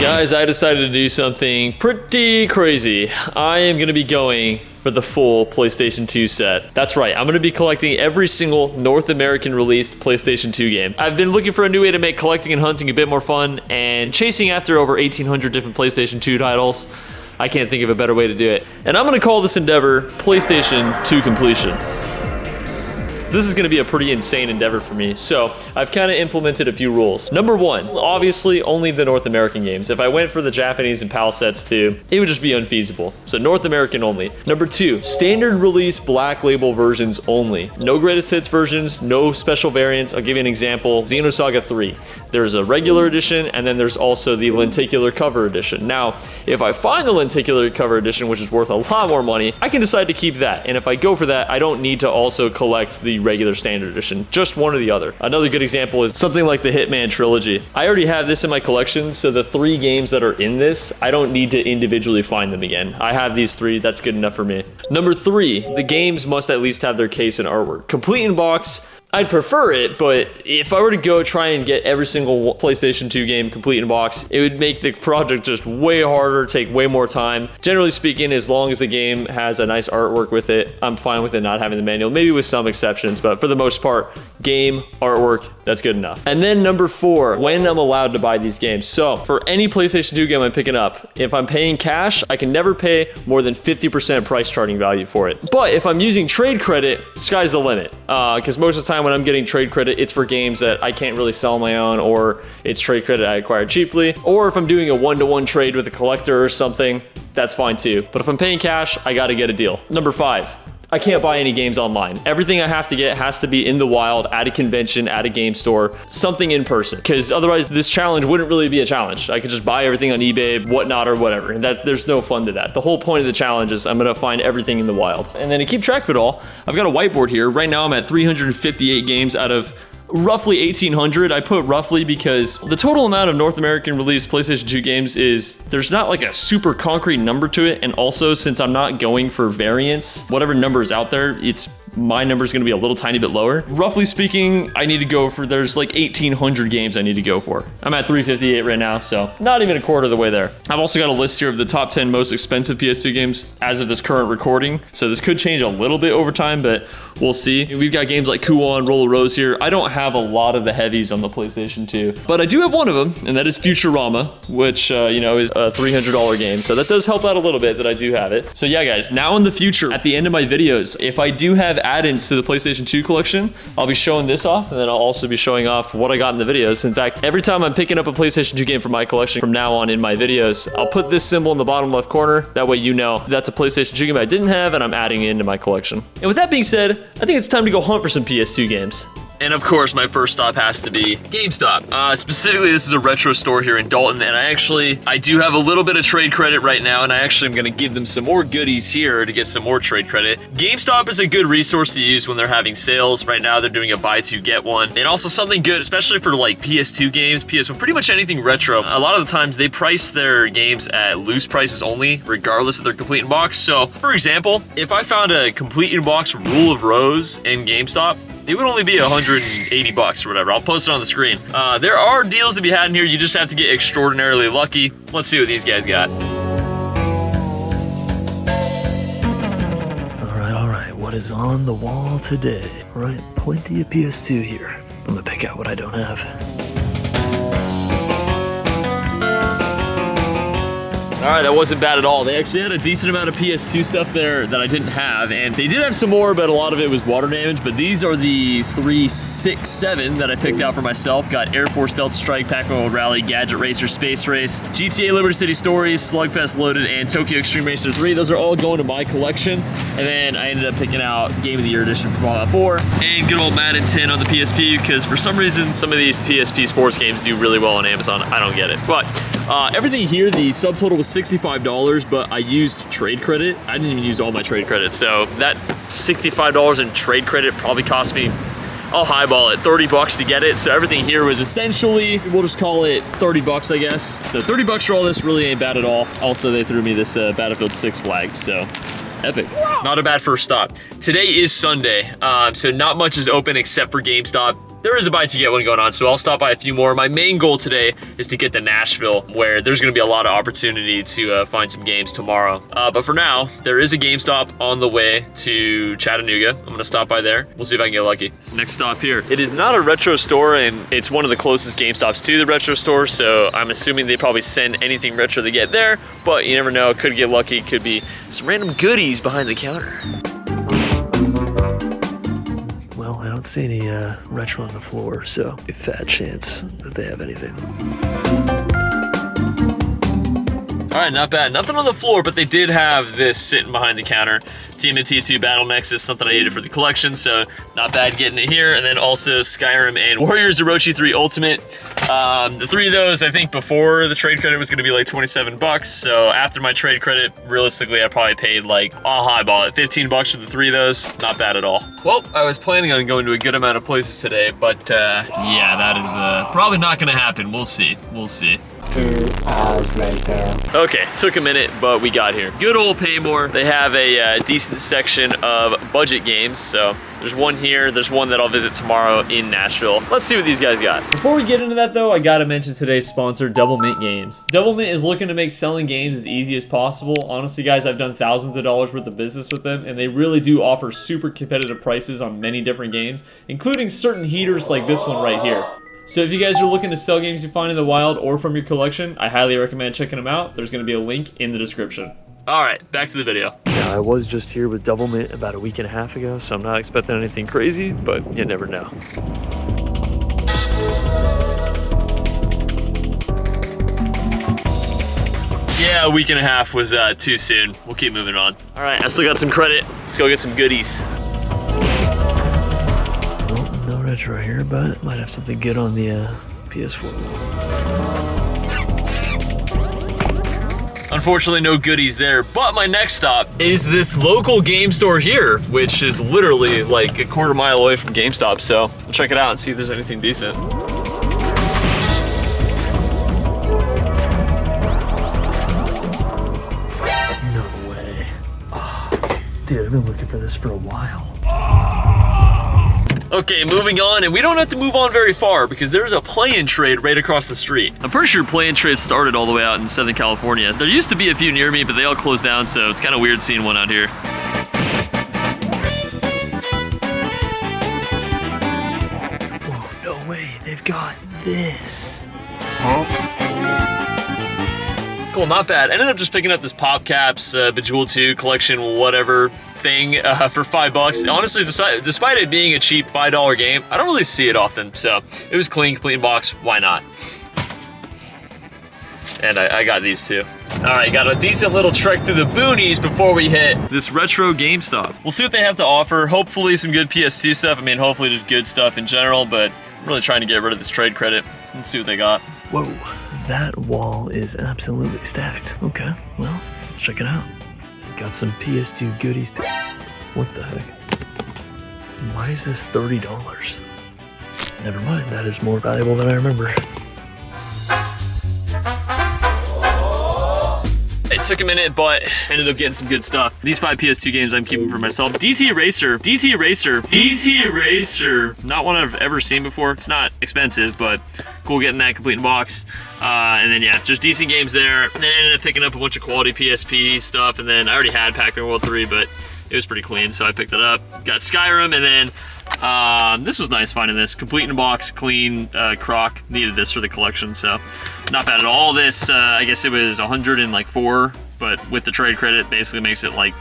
Guys, I decided to do something pretty crazy. I am going to be going for the full PlayStation 2 set. That's right, I'm going to be collecting every single North American released PlayStation 2 game. I've been looking for a new way to make collecting and hunting a bit more fun, and chasing after over 1,800 different PlayStation 2 titles, I can't think of a better way to do it. And I'm going to call this endeavor PlayStation 2 Completion. This is going to be a pretty insane endeavor for me, so I've kind of implemented a few rules. Number one, obviously only the North American games. If I went for the Japanese and PAL sets too, it would just be unfeasible. So North American only. Number two, standard release black label versions only. No greatest hits versions, no special variants. I'll give you an example. Xenosaga 3. There's a regular edition, and then there's also the lenticular cover edition. Now, if I find the lenticular cover edition, which is worth a lot more money, I can decide to keep that. And if I go for that, I don't need to also collect the regular standard edition, just one or the other. Another good example is something like the Hitman trilogy. I already have this in my collection, so the 3 games that are in this, I don't need to individually find them again. I have these 3, that's good enough for me. Number 3, the games must at least have their case and artwork. Complete in box, I'd prefer it, but if I were to go try and get every single PlayStation 2 game complete in box, it would make the project just way harder, take way more time. Generally speaking, as long as the game has a nice artwork with it, I'm fine with it not having the manual, maybe with some exceptions, but for the most part, game, artwork, that's good enough. And then number 4, when I'm allowed to buy these games. So for any PlayStation 2 game I'm picking up, if I'm paying cash, I can never pay more than 50% price charting value for it. But if I'm using trade credit, sky's the limit, because most of the time when I'm getting trade credit, it's for games that I can't really sell on my own, or it's trade credit I acquired cheaply, or if I'm doing a one-to-one trade with a collector or something, that's fine too. But if I'm paying cash, I gotta get a deal. Number 5, I can't buy any games online. Everything I have to get has to be in the wild, at a convention, at a game store, something in person. Because otherwise this challenge wouldn't really be a challenge. I could just buy everything on eBay, whatnot, or whatever. There's no fun to that. The whole point of the challenge is I'm gonna find everything in the wild. And then to keep track of it all, I've got a whiteboard here. Right now I'm at 358 games out of roughly 1,800. I put roughly because the total amount of North American released PlayStation 2 games is, there's not like a super concrete number to it. And also, since I'm not going for variants, whatever number is out there, my number is going to be a little tiny bit lower. Roughly speaking, I need to go for, there's like 1,800 games I need to go for. I'm at 358 right now, so not even a quarter of the way there. I've also got a list here of the top 10 most expensive PS2 games as of this current recording. So this could change a little bit over time, but we'll see. We've got games like Kuon, Roll of Rose here. I don't have a lot of the heavies on the PlayStation 2, but I do have one of them, and that is Futurama, which, you know, is a $300 game. So that does help out a little bit that I do have it. So yeah, guys, now in the future, at the end of my videos, if I do have add-ins to the PlayStation 2 collection, I'll be showing this off, and then I'll also be showing off what I got in the videos. In fact, every time I'm picking up a PlayStation 2 game from my collection from now on in my videos, I'll put this symbol in the bottom left corner. That way you know that's a PlayStation 2 game I didn't have and I'm adding it into my collection. And with that being said, I think it's time to go hunt for some PS2 games. And of course, my first stop has to be GameStop. Specifically, this is a retro store here in Dalton, and I do have a little bit of trade credit right now, and I actually am gonna give them some more goodies here to get some more trade credit. GameStop is a good resource to use when they're having sales. Right now, they're doing a buy two, get one. And also something good, especially for like PS2 games, PS1, pretty much anything retro. A lot of the times, they price their games at loose prices only, regardless of their complete in box. So, for example, if I found a complete in box Rule of Rose in GameStop, it would only be 180 bucks or whatever. I'll post it on the screen. There are deals to be had in here. You just have to get extraordinarily lucky. Let's see what these guys got. All right. What is on the wall today? All right, plenty of PS2 here. I'm gonna pick out what I don't have. All right, that wasn't bad at all. They actually had a decent amount of PS2 stuff there that I didn't have, and they did have some more, but a lot of it was water damage. But these are the 3, 6, 7 that I picked out for myself. Got Air Force Delta Strike, Pac-Man World Rally, Gadget Racer, Space Race, GTA Liberty City Stories, Slugfest Loaded, and Tokyo Extreme Racer 3. Those are all going to my collection. And then I ended up picking out Game of the Year Edition for Fallout 4 and good old Madden 10 on the PSP, because for some reason, some of these PSP sports games do really well on Amazon. I don't get it. But everything here, the subtotal was $65, but I used trade credit. I didn't even use all my trade credit. So that $65 in trade credit probably cost me, I'll highball it, 30 bucks to get it. So everything here was essentially, we'll just call it 30 bucks, I guess. So 30 bucks for all this really ain't bad at all. Also, they threw me this Battlefield 6 flag, so epic. Not a bad first stop. Today is Sunday, so not much is open except for GameStop. there is a buy 2 get 1 going on, so I'll stop by a few more. My main goal today is to get to Nashville, where there's gonna be a lot of opportunity to find some games tomorrow. But for now, there is a GameStop on the way to Chattanooga. I'm gonna stop by there. We'll see if I can get lucky. Next stop here. It is not a retro store, and it's one of the closest GameStops to the retro store, so I'm assuming they probably send anything retro they get there, but you never know, could get lucky, could be some random goodies behind the counter. Well, I don't see any retro on the floor, so a fat chance that they have anything. All right, not bad. Nothing on the floor, but they did have this sitting behind the counter. TMNT 2 Battle Nexus, something I needed for the collection, so not bad getting it here. And then also Skyrim and Warriors Orochi 3 Ultimate. The 3 of those, I think before the trade credit was gonna be like 27 bucks. So after my trade credit, realistically, I probably paid like, I'll highball it, 15 bucks for the 3 of those. Not bad at all. Well, I was planning on going to a good amount of places today, but yeah, that is probably not gonna happen. We'll see, we'll see. 2 hours later. Okay, took a minute, but we got here. Good old PayMore. They have a decent section of budget games, so there's one here, there's one that I'll visit tomorrow in Nashville. Let's see what these guys got. Before we get into that though, I gotta mention today's sponsor, Double Mint Games. Double Mint is looking to make selling games as easy as possible. Honestly guys, I've done thousands of dollars worth of business with them, and they really do offer super competitive prices on many different games, including certain heaters like this one right here. So if you guys are looking to sell games you find in the wild or from your collection, I highly recommend checking them out. There's going to be a link in the description. All right, back to the video. Yeah, I was just here with Double Mint about a week and a half ago, so I'm not expecting anything crazy, but you never know. Yeah, a week and a half was too soon. We'll keep moving on. All right, I still got some credit. Let's go get some goodies. Retro here, but might have something good on the PS4. Unfortunately, no goodies there, but my next stop is this local game store here, which is literally like a quarter mile away from GameStop, so we'll check it out and see if there's anything decent. No way. Oh, dude, I've been looking for this for a while. Okay, moving on, and we don't have to move on very far because there's a play-in trade right across the street. I'm pretty sure play-in trades started all the way out in Southern California. There used to be a few near me, but they all closed down, so it's kind of weird seeing one out here. Oh, no way, they've got this. Cool, not bad. Ended up just picking up this Pop Caps, Bejeweled 2 collection, whatever thing for $5. Honestly, despite it being a cheap $5 game, I don't really see it often, so it was clean box, why not? And I got these too. All right, got a decent little trek through the boonies before we hit this retro GameStop. We'll see what they have to offer. Hopefully some good PS2 stuff. I mean, hopefully just good stuff in general, but I'm really trying to get rid of this trade credit. Let's see what they got. Whoa, that wall is absolutely stacked. Okay, well, let's check it out. Got some PS2 goodies. What the heck? Why is this $30? Never mind, that is more valuable than I remember. It took a minute, but ended up getting some good stuff. These 5 PS2 games I'm keeping for myself. DT Racer. Not one I've ever seen before. It's not expensive, but cool getting that complete in box. And then yeah, just decent games there. And then ended up picking up a bunch of quality PSP stuff. And then I already had Pac-Man World 3, but it was pretty clean, so I picked it up. Got Skyrim, and then this was nice finding this. Complete in box, clean, crock. Needed this for the collection, so not bad at all. This, I guess it was 104, but with the trade credit, basically makes it like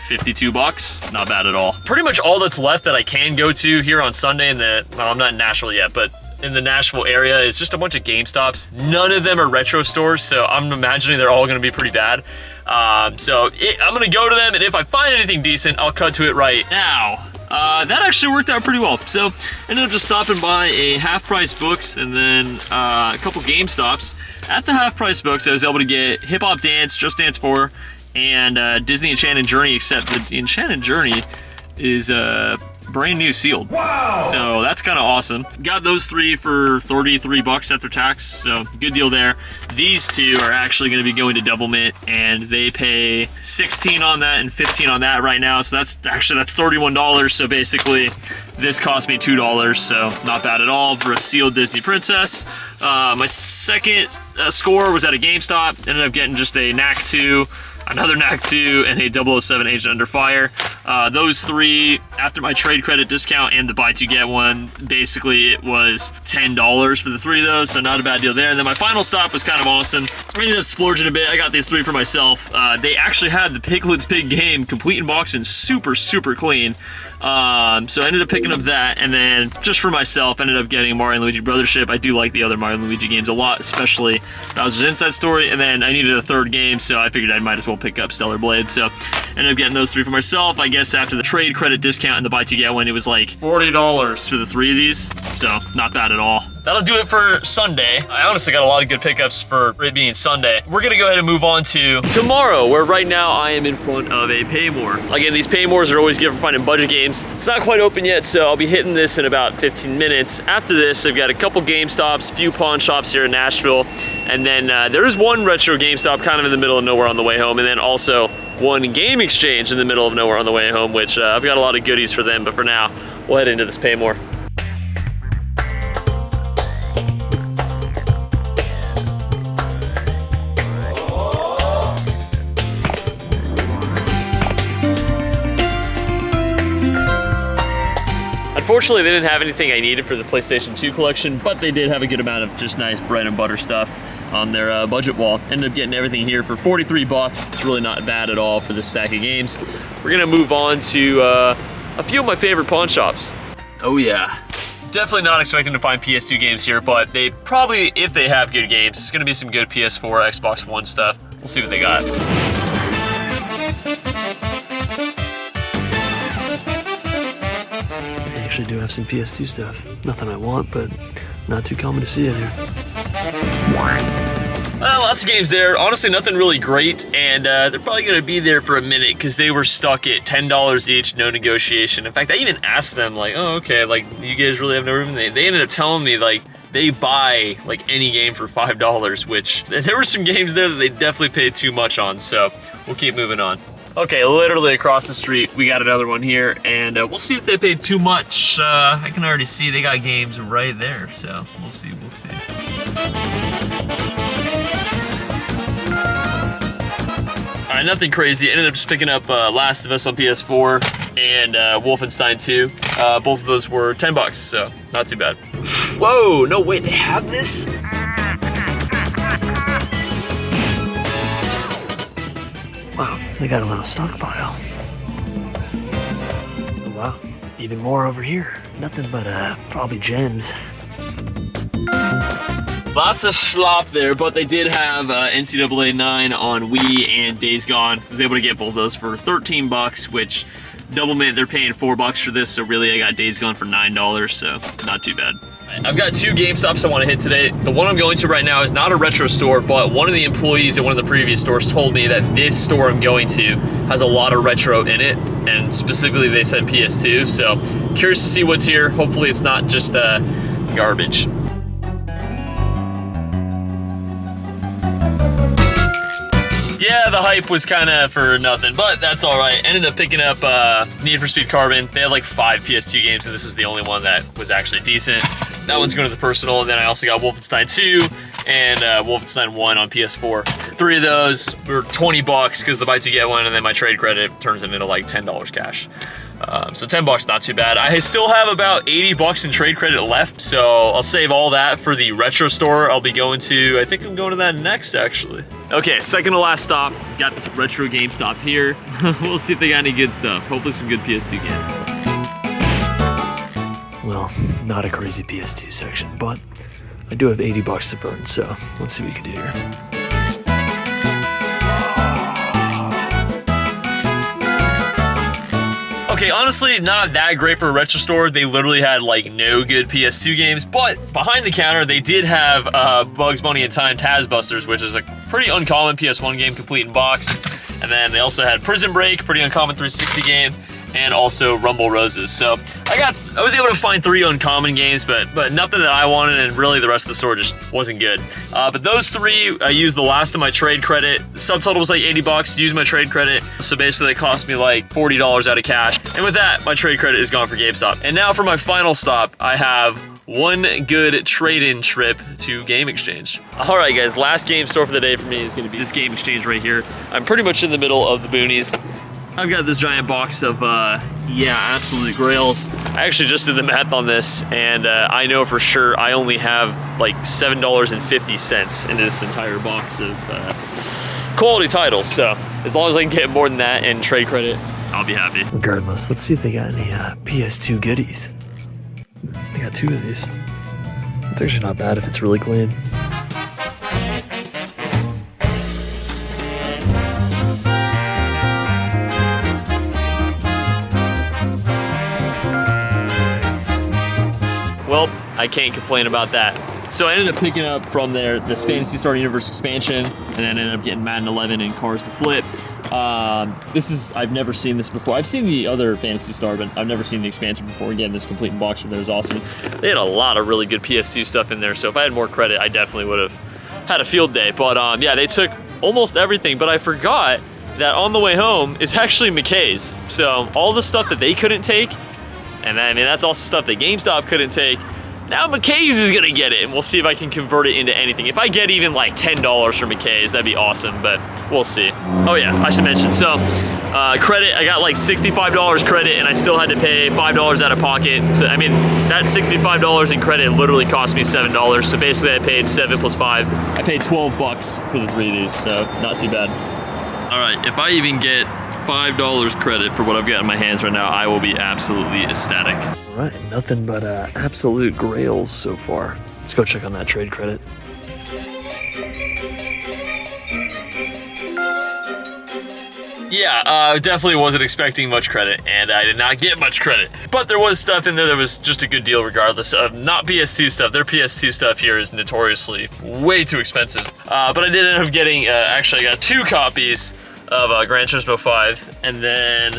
52 bucks. Not bad at all. Pretty much all that's left that I can go to here on Sunday in the, well, I'm not in Nashville yet, but in the Nashville area is just a bunch of GameStops. None of them are retro stores, so I'm imagining they're all gonna be pretty bad. I'm gonna go to them, and if I find anything decent, I'll cut to it right now. That actually worked out pretty well. So ended up just stopping by a Half Price Books and then a couple GameStops. At the Half Price Books, I was able to get Hip Hop Dance, Just Dance 4, and Disney Enchanted Journey, except the Enchanted Journey is brand new sealed. Wow! So that's kind of awesome. Got those 3 for 33 bucks after tax, so good deal there. These 2 are actually going to be going to Double Mint, and they pay 16 on that and 15 on that right now. So that's $31. So basically, this cost me $2, so not bad at all for a sealed Disney Princess. My second score was at a GameStop. Ended up getting just a NAC 2, another NAC 2, and a 007 Agent Under Fire. Those 3, after my trade credit discount and the buy 2 get 1, basically it was $10 for the 3 of those, so not a bad deal there. And then my final stop was kind of awesome. I ended up splurging a bit. I got these 3 for myself. They actually had the Piglet's Pig game complete in box and super, super clean. So I ended up picking up that, and then just for myself, ended up getting Mario and Luigi Brothership. I do like the other Mario and Luigi games a lot, especially Bowser's Inside Story, and then I needed a 3rd game, so I figured I might as well pick up Stellar Blade. So ended up getting those 3 for myself. I guess after the trade credit discount and the buy 2 get 1, it was like $40 for the 3 of these, so not bad at all. That'll do it for Sunday. I honestly got a lot of good pickups for it being Sunday. We're gonna go ahead and move on to tomorrow, where right now I am in front of a PayMore. Again, these PayMores are always good for finding budget games. It's not quite open yet, so I'll be hitting this in about 15 minutes. After this, I've got a couple GameStops, a few pawn shops here in Nashville, and then there is one retro GameStop kind of in the middle of nowhere on the way home, and then also one game exchange in the middle of nowhere on the way home, which I've got a lot of goodies for them, but for now, we'll head into this PayMore. Unfortunately, they didn't have anything I needed for the PlayStation 2 collection, but they did have a good amount of just nice bread and butter stuff on their budget wall. Ended up getting everything here for 43 bucks. It's really not bad at all for this stack of games. We're gonna move on to a few of my favorite pawn shops. Oh yeah. Definitely not expecting to find PS2 games here, but they probably, if they have good games, it's gonna be some good PS4, Xbox One stuff. We'll see what they got. Actually do have some PS2 stuff. Nothing I want, but not too common to see in here. Lots of games there. Honestly, nothing really great, and they're probably going to be there for a minute because they were stuck at $10 each, no negotiation. In fact, I even asked them, like, oh, okay, like, you guys really have no room? They ended up telling me, like, they buy, like, any game for $5, which there were some games there that they definitely paid too much on, so we'll keep moving on. Okay, literally across the street, we got another one here, and we'll see if they paid too much. I can already see they got games right there, so we'll see. All right, nothing crazy. Ended up just picking up Last of Us on PS4 and Wolfenstein 2. Both of those were 10 bucks, so not too bad. Whoa, no, wait, they have this? Wow, they got a little stockpile. Wow, even more over here. Nothing but probably gems. Lots of slop there, but they did have NCAA 9 on Wii and Days Gone. I was able to get both of those for 13 bucks, which Double Mint, they're paying 4 bucks for this, so really I got Days Gone for $9, so not too bad. I've got 2 GameStops I want to hit today. The one I'm going to right now is not a retro store, but one of the employees at one of the previous stores told me that this store I'm going to has a lot of retro in it, and specifically they said PS2, so curious to see what's here. Hopefully it's not just garbage. Yeah, the hype was kind of for nothing, but that's all right. Ended up picking up Need for Speed Carbon. They had like 5 PS2 games, and this was the only one that was actually decent. That one's going to the personal, and then I also got Wolfenstein 2 and Wolfenstein 1 on PS4. 3 of those were 20 bucks because the buy 2 get 1, and then my trade credit turns it into like $10 cash. So 10 bucks, not too bad. I still have about 80 bucks in trade credit left, so I'll save all that for the retro store I'll be going to. I think I'm going to that next, actually. Okay, second to last stop. Got this retro GameStop here. We'll see if they got any good stuff. Hopefully some good PS2 games. Well, not a crazy PS2 section, but I do have 80 bucks to burn, so let's see what we can do here. Okay, honestly, not that great for a retro store. They literally had like no good PS2 games, but behind the counter, they did have Bugs Bunny and Time Tazbusters, which is a pretty uncommon PS1 game, complete in box. And then they also had Prison Break, pretty uncommon 360 game. and also Rumble Roses. So I was able to find 3 uncommon games, but nothing that I wanted, and really the rest of the store just wasn't good. But those 3, I used the last of my trade credit. The subtotal was like 80 bucks to use my trade credit. So basically it cost me like $40 out of cash. And with that, my trade credit is gone for GameStop. And now for my final stop, I have one good trade-in trip to Game Exchange. All right, guys, last game store for the day for me is gonna be this Game Exchange right here. I'm pretty much in the middle of the boonies. I've got this giant box of, absolute grails. I actually just did the math on this, and I know for sure I only have like $7.50 in this entire box of quality titles. So as long as I can get more than that and trade credit, I'll be happy. Regardless, let's see if they got any PS2 goodies. They got 2 of these. It's actually not bad if it's really clean. Well, I can't complain about that. So I ended up picking up from there this Phantasy Star Universe expansion, and then ended up getting Madden 11 and Cars to Flip. I've never seen this before. I've seen the other Phantasy Star, but I've never seen the expansion before. Again, this complete box from there is awesome. They had a lot of really good PS2 stuff in there, so if I had more credit, I definitely would have had a field day. But yeah, they took almost everything, but I forgot that on the way home is actually McKay's. So all the stuff that they couldn't take, and I mean, that's also stuff that GameStop couldn't take. Now McKay's is gonna get it, and we'll see if I can convert it into anything. If I get even like $10 for McKay's, that'd be awesome, but we'll see. Oh yeah, I should mention, so credit, I got like $65 credit, and I still had to pay $5 out of pocket. So I mean, that $65 in credit literally cost me $7. So basically I paid 7 plus 5. I paid 12 bucks for the 3 of these, so not too bad. All right, if I even get $5 credit for what I've got in my hands right now, I will be absolutely ecstatic. All right, nothing but absolute grails so far. Let's go check on that trade credit. Yeah, I definitely wasn't expecting much credit, and I did not get much credit. But there was stuff in there that was just a good deal regardless of not PS2 stuff. Their PS2 stuff here is notoriously way too expensive. But I did end up getting, actually I got 2 copies of Gran Turismo 5, and then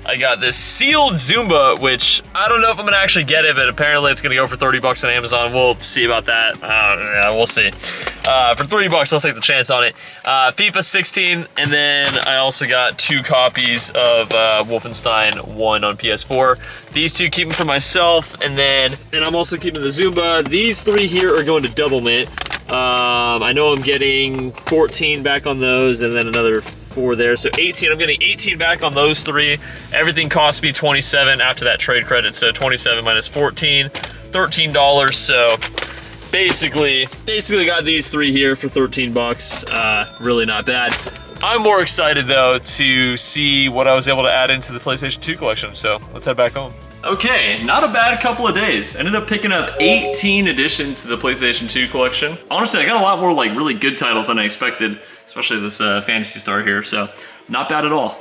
I got this sealed Zumba, which I don't know if I'm gonna actually get it, but apparently it's gonna go for 30 bucks on Amazon. We'll see about that. Yeah, we'll see. For 30 bucks, I'll take the chance on it. FIFA 16, and then I also got 2 copies of Wolfenstein 1 on PS4. These 2 keeping for myself, and I'm also keeping the Zumba. These 3 here are going to Double Mint. I know I'm getting 14 back on those, and then another 4 there, so 18. I'm getting 18 back on those 3. Everything cost me 27 after that trade credit, so 27 minus 14, $13. So basically got these 3 here for 13 bucks. Really not bad. I'm more excited though to see what I was able to add into the PlayStation 2 collection, so let's head back home. Okay, not a bad couple of days. Ended up picking up 18 additions to the PlayStation 2 collection. Honestly, I got a lot more like really good titles than I expected, especially this Phantasy Star here, so not bad at all.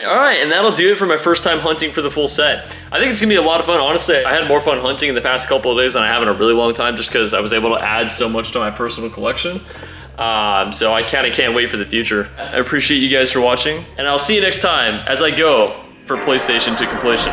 All right, and that'll do it for my first time hunting for the full set. I think it's gonna be a lot of fun. Honestly, I had more fun hunting in the past couple of days than I have in a really long time, just because I was able to add so much to my personal collection. So I kind of can't wait for the future. I appreciate you guys for watching, and I'll see you next time as I go for PlayStation to completion.